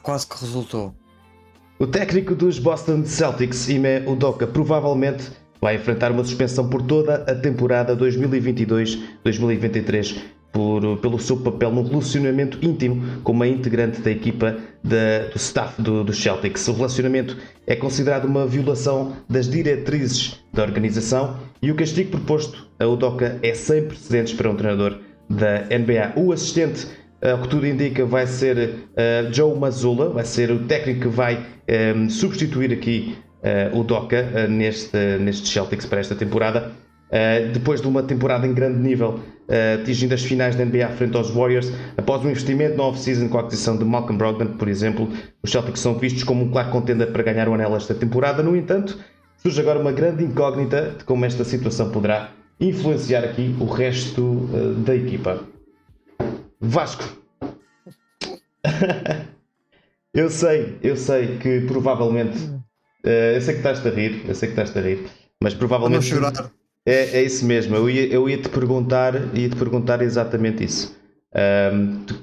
Quase que resultou. O técnico dos Boston Celtics, Ime Udoka, provavelmente vai enfrentar uma suspensão por toda a temporada 2022-2023 pelo seu papel no relacionamento íntimo com uma integrante da equipa do staff dos Celtics. O relacionamento é considerado uma violação das diretrizes da organização e o castigo proposto a Udoka é sem precedentes para um treinador da NBA. O assistente, o que tudo indica, vai ser Joe Mazzulla, vai ser o técnico que vai substituir aqui o Doka nestes Celtics para esta temporada. Depois de uma temporada em grande nível, atingindo as finais da NBA frente aos Warriors, após um investimento no off-season com a aquisição de Malcolm Brogdon, por exemplo, os Celtics são vistos como um claro contender para ganhar o anel esta temporada. No entanto, surge agora uma grande incógnita de como esta situação poderá influenciar aqui o resto da equipa. Vasco. Eu sei que provavelmente eu sei que estás a rir, mas provavelmente Vamos chorar. é isso mesmo. Eu ia te perguntar exatamente isso.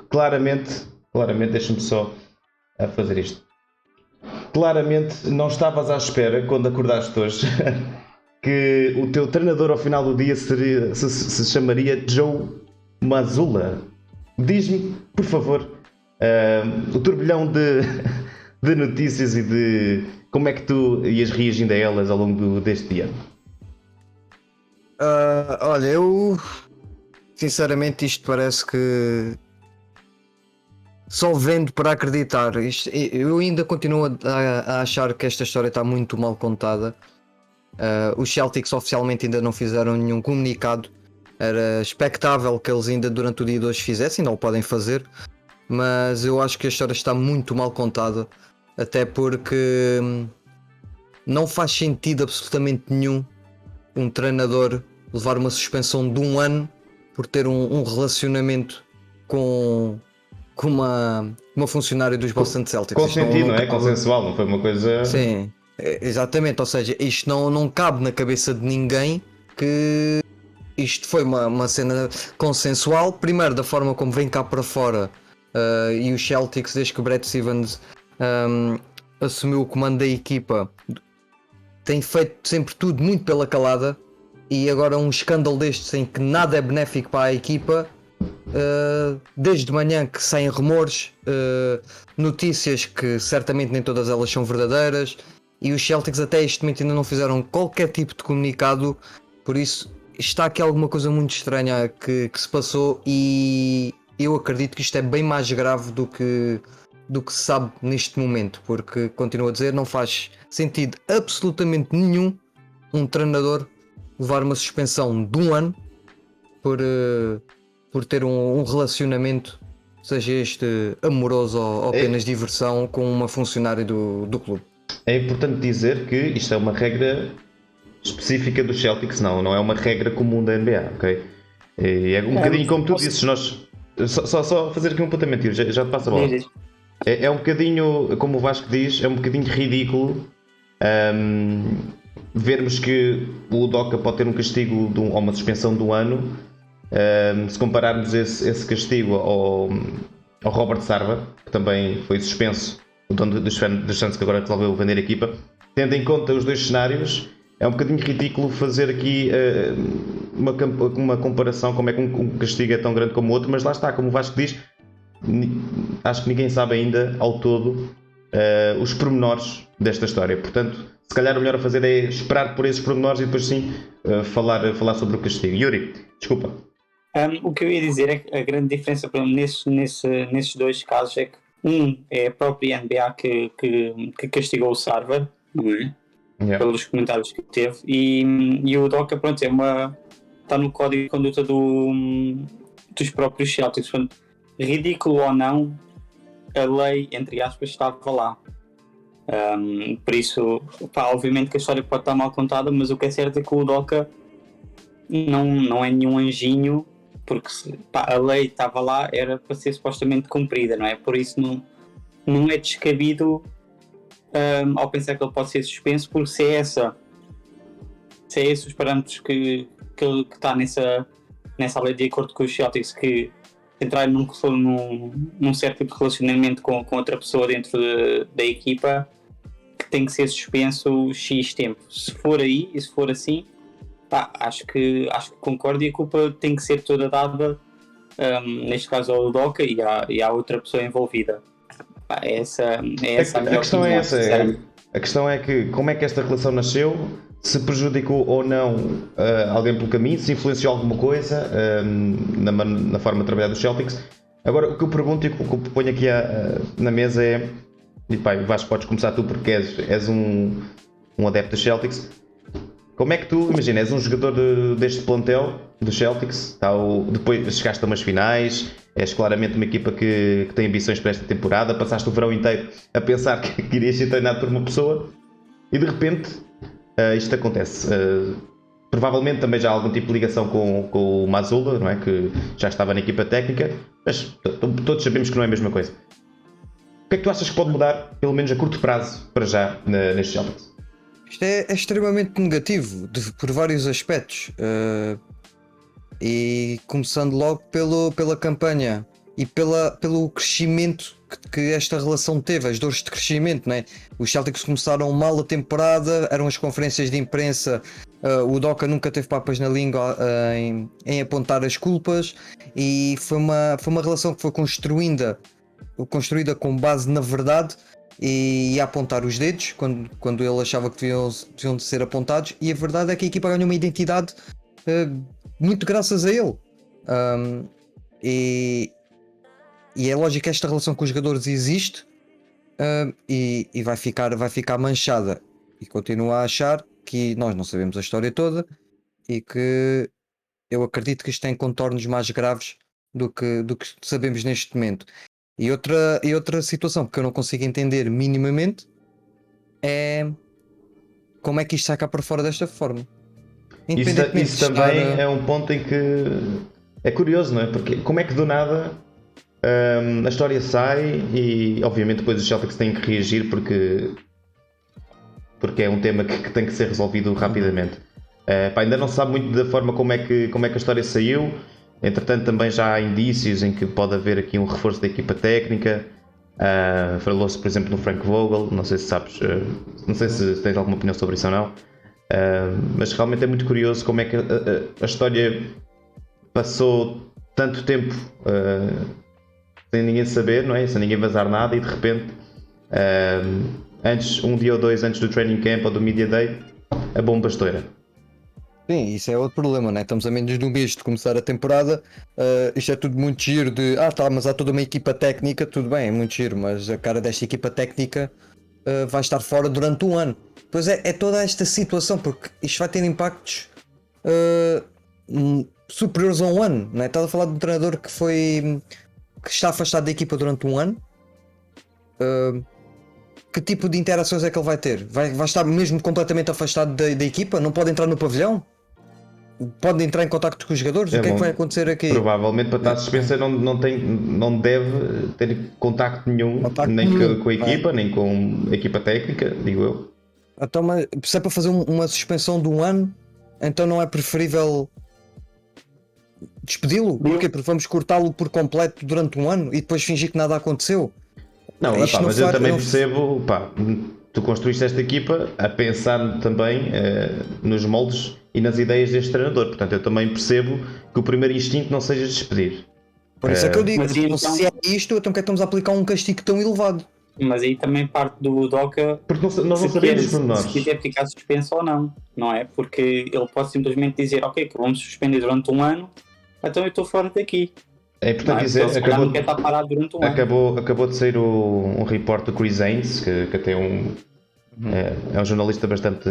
Claramente, deixa-me só fazer isto. Claramente não estavas à espera, quando acordaste hoje, que o teu treinador ao final do dia se chamaria Joe Mazzulla. Diz-me, por favor, o turbilhão de notícias e de como é que tu ias reagindo a elas ao longo deste dia. Olha, eu sinceramente isto parece que só vendo para acreditar. Eu ainda continuo a achar que esta história está muito mal contada. Os Celtics oficialmente ainda não fizeram nenhum comunicado. Era expectável que eles ainda durante o dia de hoje fizessem, não o podem fazer, mas eu acho que a história está muito mal contada, até porque não faz sentido absolutamente nenhum um treinador levar uma suspensão de 1 ano por ter um relacionamento com uma funcionária dos Boston Celtics. Consentido, não é? Consensual, não foi uma coisa... Sim, exatamente, ou seja, isto não cabe na cabeça de ninguém que isto foi uma cena consensual, primeiro da forma como vem cá para fora, e os Celtics, desde que o Brad Stevens assumiu o comando da equipa, tem feito sempre tudo muito pela calada, e agora um escândalo destes em que nada é benéfico para a equipa, desde de manhã que saem rumores, notícias que certamente nem todas elas são verdadeiras, e os Celtics até este momento ainda não fizeram qualquer tipo de comunicado, por isso está aqui alguma coisa muito estranha que se passou, e eu acredito que isto é bem mais grave do que se sabe neste momento, porque continuo a dizer, não faz sentido absolutamente nenhum um treinador levar uma suspensão de 1 ano por ter um relacionamento, seja este amoroso ou apenas diversão, com uma funcionária do clube. É importante dizer que isto é uma regra específica dos Celtics, não é uma regra comum da NBA, ok? E é um bocadinho como tu disses, nós... Só fazer aqui um apontamento, já te passo a bola. É um bocadinho, como o Vasco diz, é um bocadinho ridículo vermos que o Udoka pode ter um castigo ou uma suspensão de 1 ano, se compararmos esse castigo ao Robert Sarver, que também foi suspenso, o dono dos Suns, que agora resolveu vender a equipa. Tendo em conta os dois cenários, é um bocadinho ridículo fazer aqui uma comparação, como é que um castigo é tão grande como o outro, mas lá está, como o Vasco diz, acho que ninguém sabe ainda ao todo os pormenores desta história. Portanto, se calhar o melhor a fazer é esperar por esses pormenores e depois sim falar sobre o castigo. Yuri, desculpa. O que eu ia dizer é que a grande diferença nesses dois casos é que é a própria NBA que castigou o Sarver, não é? Yeah. Pelos comentários que teve, e o Udoka, pronto, está no código de conduta dos próprios Celtics. Portanto, ridículo ou não, a lei, entre aspas, estava lá. Por isso, obviamente que a história pode estar mal contada, mas o que é certo é que o Udoka não é nenhum anjinho, porque a lei estava lá, era para ser supostamente cumprida, não é? Por isso não é descabido ao pensar que ele pode ser suspenso, porque se é esses os parâmetros que está nessa lei, de acordo com os Celtics, que entrar num certo tipo de relacionamento com outra pessoa dentro da equipa, que tem que ser suspenso X tempo. Se for aí e se for assim, pá, acho que concordo, e a culpa tem que ser toda dada, neste caso ao Udoka e à outra pessoa envolvida. Pá, essa a minha questão é opinião, essa. sinceramente. A questão é que como é que esta relação nasceu, se prejudicou ou não alguém pelo caminho, se influenciou alguma coisa na forma de trabalhar dos Celtics. Agora, o que eu pergunto e o que eu ponho aqui na mesa é, e pá, Vasco, podes começar tu porque és um adepto dos Celtics. Como é que tu, imagina, és um jogador deste plantel dos Celtics, depois chegaste a umas finais, és claramente uma equipa que tem ambições para esta temporada, passaste o verão inteiro a pensar que irias ser treinado por uma pessoa e de repente isto acontece. Provavelmente também já há algum tipo de ligação com o Mazzulla, não é? Que já estava na equipa técnica, mas todos sabemos que não é a mesma coisa. O que é que tu achas que pode mudar, pelo menos a curto prazo, para já, nestes Celtics? Isto é extremamente negativo por vários aspectos, e começando logo pela campanha e pelo crescimento que esta relação teve, as dores de crescimento, né? Os Celtics começaram mal a temporada, eram as conferências de imprensa, o Udoka nunca teve papas na língua em apontar as culpas, e foi uma relação que foi construída com base na verdade e a apontar os dedos quando ele achava que deviam de ser apontados, e a verdade é que a equipa ganhou uma identidade muito graças a ele. E é lógico que esta relação com os jogadores existe, e vai ficar manchada, e continuo a achar que nós não sabemos a história toda e que eu acredito que isto tem contornos mais graves do que sabemos neste momento. E outra situação que eu não consigo entender minimamente é como é que isto sai cá para fora desta forma. Independentemente Isso de também estar, é um ponto em que é curioso, não é? Porque como é que do nada a história sai e obviamente depois os Celtics têm que reagir porque é um tema que tem que ser resolvido rapidamente. Ainda não se sabe muito da forma como é que a história saiu. Entretanto, também já há indícios em que pode haver aqui um reforço da equipa técnica. Falou-se, por exemplo, no Frank Vogel. Não sei se sabes, não sei se tens alguma opinião sobre isso ou não. Mas realmente é muito curioso como é que a história passou tanto tempo sem ninguém saber, não é? Sem ninguém vazar nada, e de repente, um dia ou dois antes do training camp ou do media day, a bomba estoura. sim, isso é outro problema, né? Estamos a menos de um mês de começar a temporada. Isto é tudo muito giro mas há toda uma equipa técnica, tudo bem, é muito giro, mas a cara desta equipa técnica vai estar fora durante um ano. Pois é toda esta situação, porque isto vai ter impactos superiores a um ano, não é? Estás a falar de um treinador que está afastado da equipa durante um ano. Que tipo de interações é que ele vai ter? Vai estar mesmo completamente afastado da equipa? Não pode entrar no pavilhão? Pode entrar em contacto com os jogadores? O que é que vai acontecer aqui? Provavelmente para estar suspensa não deve ter contacto nenhum, com a equipa, nem com a equipa técnica, digo eu. Então, mas se é para fazer uma suspensão de um ano, então não é preferível despedi-lo? Porquê? Porque vamos cortá-lo por completo durante um ano e depois fingir que nada aconteceu? Não, mas eu também percebo, tu construíste esta equipa a pensar também nos moldes e nas ideias deste treinador, portanto eu também percebo que o primeiro instinto não seja despedir. Por isso é que eu digo, então, se é isto, então que é que estamos a aplicar um castigo tão elevado? Mas aí também parte do Udoka, porque nós não sabemos por nós. Se quiser ficar suspenso ou não é? Porque ele pode simplesmente dizer, ok, que vamos suspender durante um ano, então eu estou fora daqui. É importante dizer, não quer estar parado durante um ano. Acabou de sair um report do Chris Haynes, que até é um jornalista bastante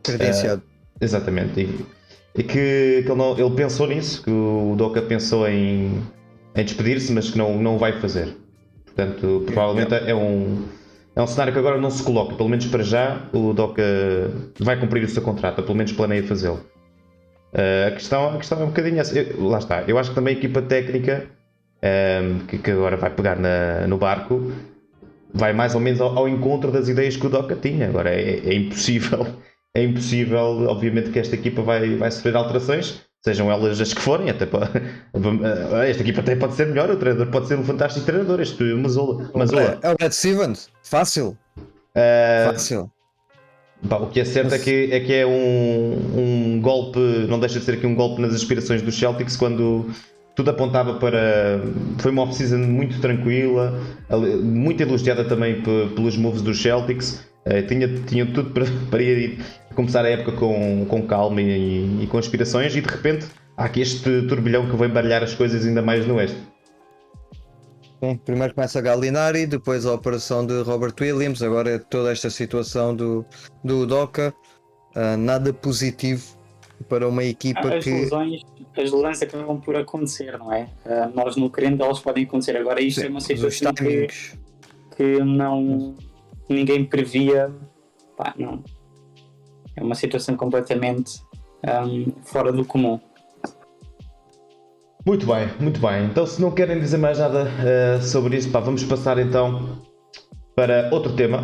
credenciado. Exatamente. E que ele pensou nisso, que o Udoka pensou em despedir-se, mas que não o vai fazer. Portanto, provavelmente é um cenário que agora não se coloca. Pelo menos para já, o Udoka vai cumprir o seu contrato, pelo menos planeia fazê-lo. A questão é um bocadinho essa. Lá está. Eu acho que também a equipa técnica que agora vai pegar no barco vai mais ou menos ao encontro das ideias que o Udoka tinha. Agora é impossível, obviamente, que esta equipa vai sofrer alterações, sejam elas as que forem, até para esta equipa até pode ser melhor, o treinador pode ser um fantástico treinador, este Mazzola. É o Brad Stevens, fácil. Fácil. Pá, o que é certo é que é um golpe, não deixa de ser aqui um golpe nas aspirações dos Celtics, quando tudo apontava para. Foi uma off-season muito tranquila, muito elogiada também pelos moves dos Celtics. Tinha tudo para ir começar a época com calma e com aspirações, e de repente há aqui este turbilhão que vem baralhar as coisas ainda mais no Oeste. Sim, primeiro começa a Gallinari, depois a operação de Robert Williams, agora toda esta situação do Udoka, nada positivo para uma equipa as lesões acabam por acontecer, não é? Nós não querendo, elas podem acontecer. Agora isto é uma situação que ninguém previa. Pá, não. É uma situação completamente fora do comum. Muito bem, muito bem. Então, se não querem dizer mais nada sobre isso, vamos passar então para outro tema.